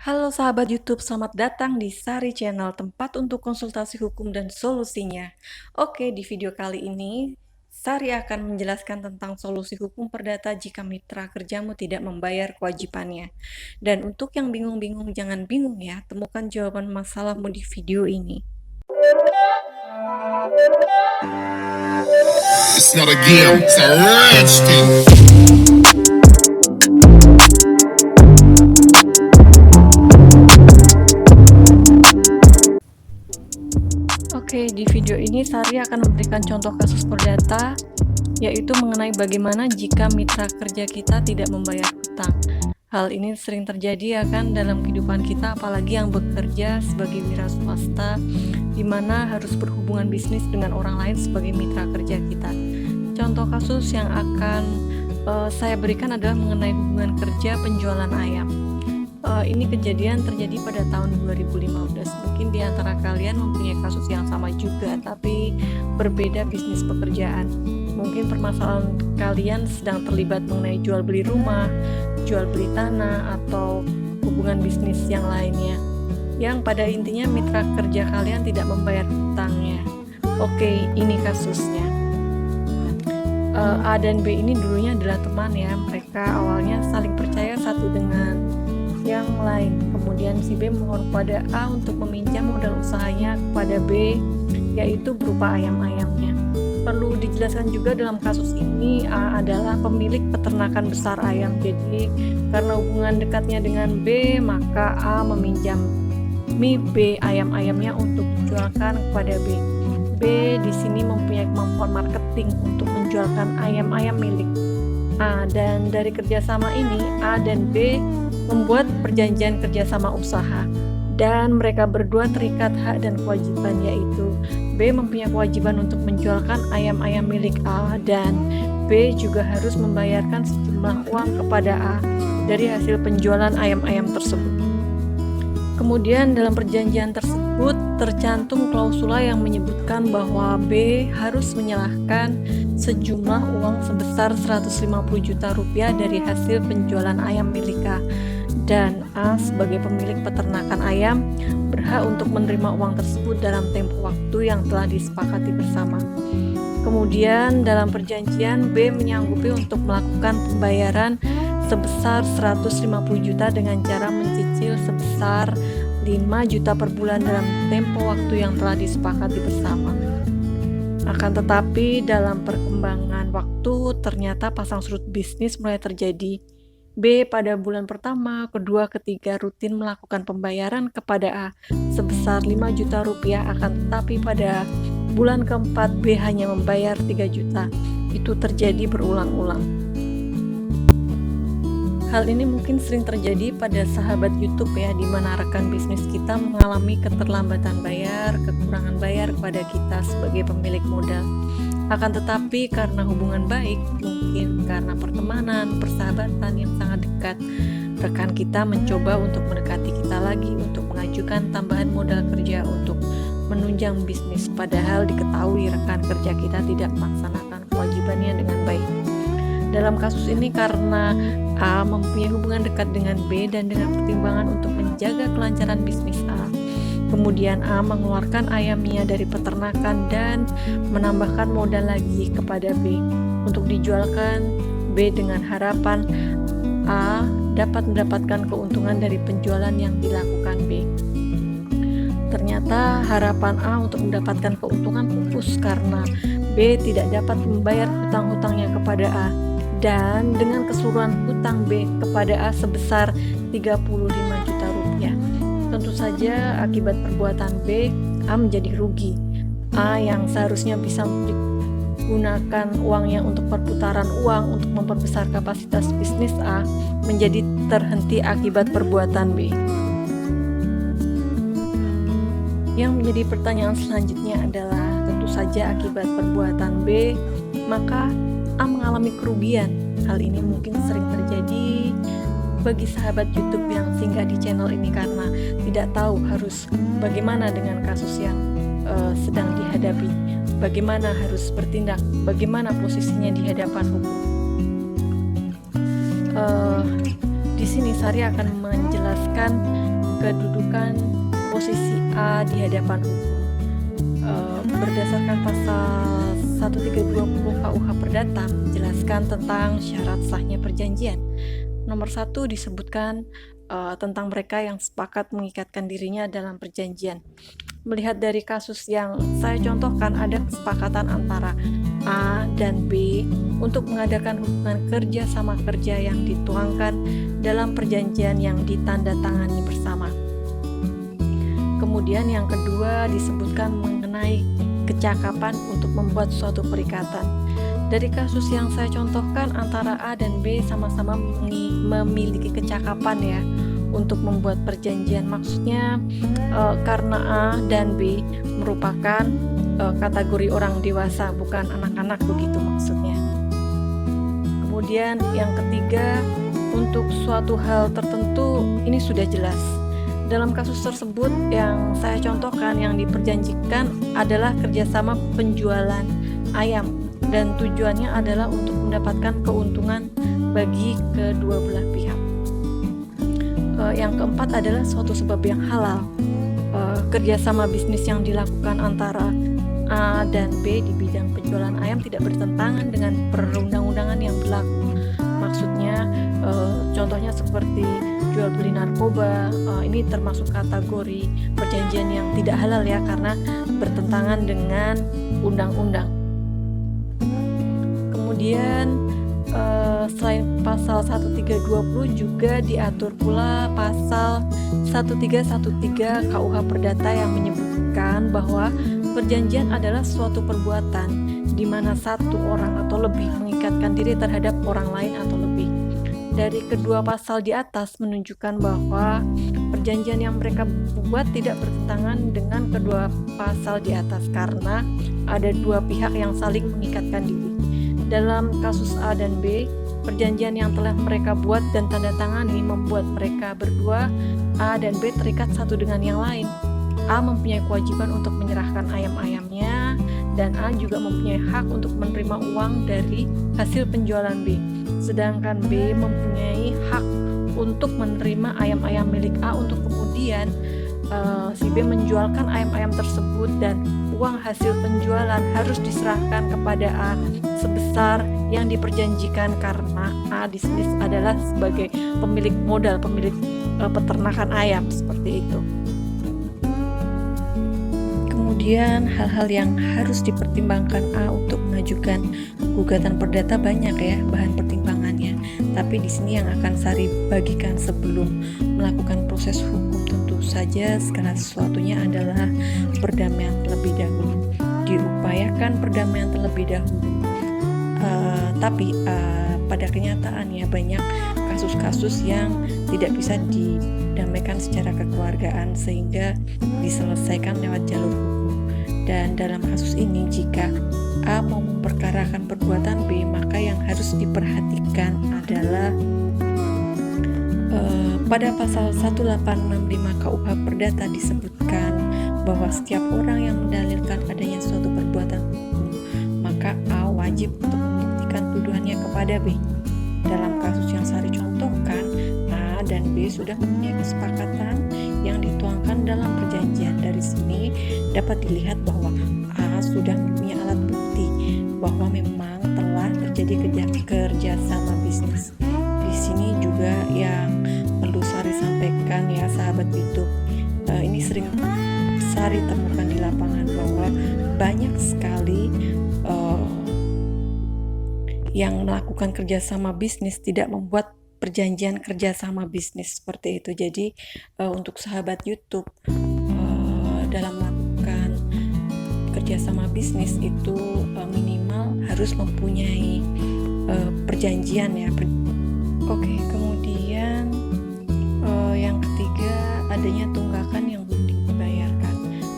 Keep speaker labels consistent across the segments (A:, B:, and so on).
A: Halo sahabat YouTube, selamat datang di Sari Channel, tempat untuk konsultasi hukum dan solusinya. Oke, di video kali ini, Sari akan menjelaskan tentang solusi hukum perdata jika mitra kerjamu tidak membayar kewajibannya. Dan untuk yang bingung-bingung, jangan bingung ya, temukan jawaban masalahmu di video ini.
B: It's not a game, it's a rich thing.
A: Oke, di video ini Sari akan memberikan contoh kasus perdata, yaitu mengenai bagaimana jika mitra kerja kita tidak membayar hutang. Hal ini sering terjadi ya kan dalam kehidupan kita, apalagi yang bekerja sebagai wira swasta, di mana harus berhubungan bisnis dengan orang lain sebagai mitra kerja kita. Contoh kasus yang akan saya berikan adalah mengenai hubungan kerja penjualan ayam. Ini kejadian terjadi pada tahun 2015. Mungkin di antara kalian mempunyai kasus yang sama juga, tapi berbeda bisnis pekerjaan. Mungkin permasalahan kalian sedang terlibat mengenai jual beli rumah, jual beli tanah, atau hubungan bisnis yang lainnya, yang pada intinya mitra kerja kalian tidak membayar hutangnya. Oke, ini kasusnya. A dan B ini dulunya adalah teman ya. Mereka awalnya saling percaya satu dengan yang lain. Kemudian si B memohon kepada A untuk meminjam modal usahanya kepada B, yaitu berupa ayam-ayamnya. Perlu dijelaskan juga dalam kasus ini A adalah pemilik peternakan besar ayam. Jadi karena hubungan dekatnya dengan B, maka A meminjam B ayam-ayamnya untuk dijualkan kepada B. B di sini mempunyai kemampuan marketing untuk menjualkan ayam-ayam milik A, dan dari kerjasama ini A dan B membuat perjanjian kerjasama usaha, dan mereka berdua terikat hak dan kewajiban, yaitu B mempunyai kewajiban untuk menjualkan ayam-ayam milik A, dan B juga harus membayarkan sejumlah uang kepada A dari hasil penjualan ayam-ayam tersebut. Kemudian dalam perjanjian tersebut tercantum klausula yang menyebutkan bahwa B harus menyerahkan sejumlah uang sebesar 150 juta rupiah dari hasil penjualan ayam milik A, dan A sebagai pemilik peternakan ayam berhak untuk menerima uang tersebut dalam tempo waktu yang telah disepakati bersama. Kemudian dalam perjanjian B menyanggupi untuk melakukan pembayaran sebesar 150 juta dengan cara mencicil sebesar 5 juta per bulan dalam tempo waktu yang telah disepakati bersama. Akan tetapi dalam perkembangan waktu ternyata pasang surut bisnis mulai terjadi. B pada bulan pertama, kedua, ketiga rutin melakukan pembayaran kepada A sebesar 5 juta rupiah, akan tetapi pada bulan keempat B hanya membayar 3 juta. Itu terjadi berulang-ulang. Hal ini mungkin sering terjadi pada sahabat YouTube ya, di mana rekan bisnis kita mengalami keterlambatan bayar, kekurangan bayar kepada kita sebagai pemilik modal. Akan tetapi karena hubungan baik, mungkin karena pertemanan, persahabatan yang sangat dekat, rekan kita mencoba untuk mendekati kita lagi untuk mengajukan tambahan modal kerja untuk menunjang bisnis, padahal diketahui rekan kerja kita tidak melaksanakan kewajibannya dengan baik. Dalam kasus ini karena A mempunyai hubungan dekat dengan B dan dengan pertimbangan untuk menjaga kelancaran bisnis A, kemudian A mengeluarkan ayamnya dari peternakan dan menambahkan modal lagi kepada B untuk dijualkan B dengan harapan A dapat mendapatkan keuntungan dari penjualan yang dilakukan B. Ternyata harapan A untuk mendapatkan keuntungan pupus karena B tidak dapat membayar hutang-hutangnya kepada A, dan dengan keseluruhan hutang B kepada A sebesar 35 juta rupiah. Tentu saja akibat perbuatan B, A menjadi rugi. A yang seharusnya bisa menggunakan uangnya untuk perputaran uang untuk memperbesar kapasitas bisnis A menjadi terhenti akibat perbuatan B. Yang menjadi pertanyaan selanjutnya adalah, tentu saja akibat perbuatan B, maka A mengalami kerugian. Hal ini mungkin sering terjadi bagi sahabat YouTube yang singgah di channel ini karena tidak tahu harus bagaimana dengan kasus yang sedang dihadapi, bagaimana harus bertindak, bagaimana posisinya di hadapan hukum. Di sini Sari akan menjelaskan kedudukan posisi A di hadapan hukum. Berdasarkan pasal 1320 KUH Perdata menjelaskan tentang syarat sahnya perjanjian. Nomor 1 disebutkan tentang mereka yang sepakat mengikatkan dirinya dalam perjanjian. Melihat dari kasus yang saya contohkan, ada kesepakatan antara A dan B untuk mengadakan hubungan kerja sama kerja yang dituangkan dalam perjanjian yang ditandatangani bersama. Kemudian yang kedua disebutkan mengenai kecakapan untuk membuat suatu perikatan. Dari kasus yang saya contohkan, antara A dan B sama-sama memiliki kecakapan ya untuk membuat perjanjian. Maksudnya karena A dan B merupakan kategori orang dewasa, bukan anak-anak, begitu maksudnya. Kemudian yang ketiga, untuk suatu hal tertentu ini sudah jelas. Dalam kasus tersebut yang saya contohkan, yang diperjanjikan adalah kerjasama penjualan ayam dan tujuannya adalah untuk mendapatkan keuntungan bagi kedua belah pihak. Yang keempat adalah suatu sebab yang halal. Kerjasama bisnis yang dilakukan antara A dan B di bidang penjualan ayam tidak bertentangan dengan perundang-undangan yang berlaku. Maksudnya contohnya seperti jual beli narkoba, ini termasuk kategori perjanjian yang tidak halal ya, karena bertentangan dengan undang-undang. Kemudian selain pasal 1320 juga diatur pula pasal 1313 KUH Perdata yang menyebutkan bahwa perjanjian adalah suatu perbuatan di mana satu orang atau lebih mengikatkan diri terhadap orang lain atau lebih. Dari kedua pasal di atas menunjukkan bahwa perjanjian yang mereka buat tidak bertentangan dengan kedua pasal di atas karena ada dua pihak yang saling mengikatkan diri. Dalam kasus A dan B, perjanjian yang telah mereka buat dan tanda tangani membuat mereka berdua, A dan B, terikat satu dengan yang lain. A mempunyai kewajiban untuk menyerahkan ayam-ayamnya, dan A juga mempunyai hak untuk menerima uang dari hasil penjualan B. Sedangkan B mempunyai hak untuk menerima ayam-ayam milik A untuk kemudian si B menjualkan ayam-ayam tersebut, dan uang hasil penjualan harus diserahkan kepada A sebesar yang diperjanjikan karena A di sini adalah sebagai pemilik modal, pemilik peternakan ayam, seperti itu. Kemudian hal-hal yang harus dipertimbangkan A untuk mengajukan gugatan perdata banyak ya bahan pertimbangannya. Tapi di sini yang akan Sari bagikan sebelum melakukan proses hukum, tentu saja segala sesuatunya adalah perdamaian terlebih dahulu. Diupayakan perdamaian terlebih dahulu. Tapi pada kenyataannya banyak kasus-kasus yang tidak bisa didamaikan secara kekeluargaan sehingga diselesaikan lewat jalur hukum. Dan dalam kasus ini, jika A mau memperkarakan perbuatan B, maka yang harus diperhatikan adalah pada pasal 1865 KUH Perdata disebutkan bahwa setiap orang yang mendalilkan adanya suatu perbuatan hukum, maka A wajib untuk membuktikan tuduhannya kepada B. Dalam kasus yang Sari contohkan, A dan B sudah mempunyai kesepakatan yang dituangkan dalam perjanjian. Dari sini dapat dilihat bahwa A sudah mempunyai alat bukti bahwa memang telah terjadi kerjasama bisnis. Di sini juga yang perlu Sari sampaikan ya sahabat YouTube, ini sering Sari temukan di lapangan bahwa banyak sekali yang melakukan kerjasama bisnis tidak membuat perjanjian kerjasama bisnis seperti itu. Jadi untuk sahabat YouTube dalam melakukan kerjasama bisnis itu minimal harus mempunyai perjanjian ya. Oke, kemudian yang ketiga adanya tunggakan yang belum dibayarkan.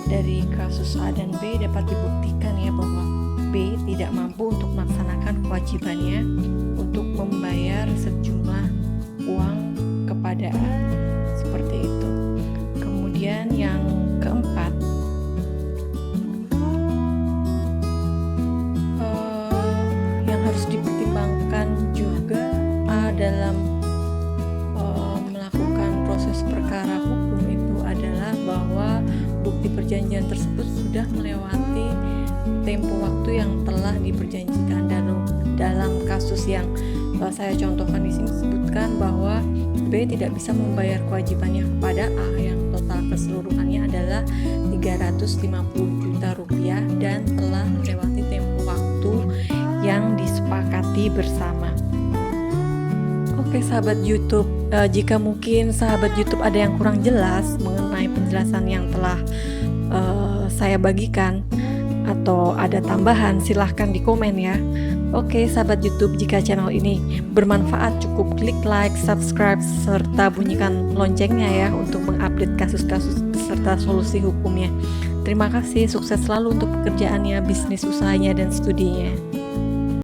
A: Dari kasus A dan B dapat dibuktikan ya bahwa B tidak mampu untuk melaksanakan kewajibannya untuk membayar sejumlah uang kepada A, seperti itu. Kemudian yang keempat, yang harus dipertimbangkan juga A dalam perjanjian tersebut sudah melewati tempo waktu yang telah diperjanjikan. Dan dalam kasus yang saya contohkan di sini disebutkan bahwa B tidak bisa membayar kewajibannya kepada A yang total keseluruhannya adalah 350 juta rupiah dan telah melewati tempo waktu yang disepakati bersama. Oke sahabat YouTube, jika mungkin sahabat YouTube ada yang kurang jelas mengenai penjelasan yang telah saya bagikan atau ada tambahan, silahkan di komen ya. Oke sahabat YouTube, jika channel ini bermanfaat cukup klik like, subscribe, serta bunyikan loncengnya ya untuk mengupdate kasus-kasus serta solusi hukumnya. Terima kasih, sukses selalu untuk pekerjaannya, bisnis usahanya, dan studinya.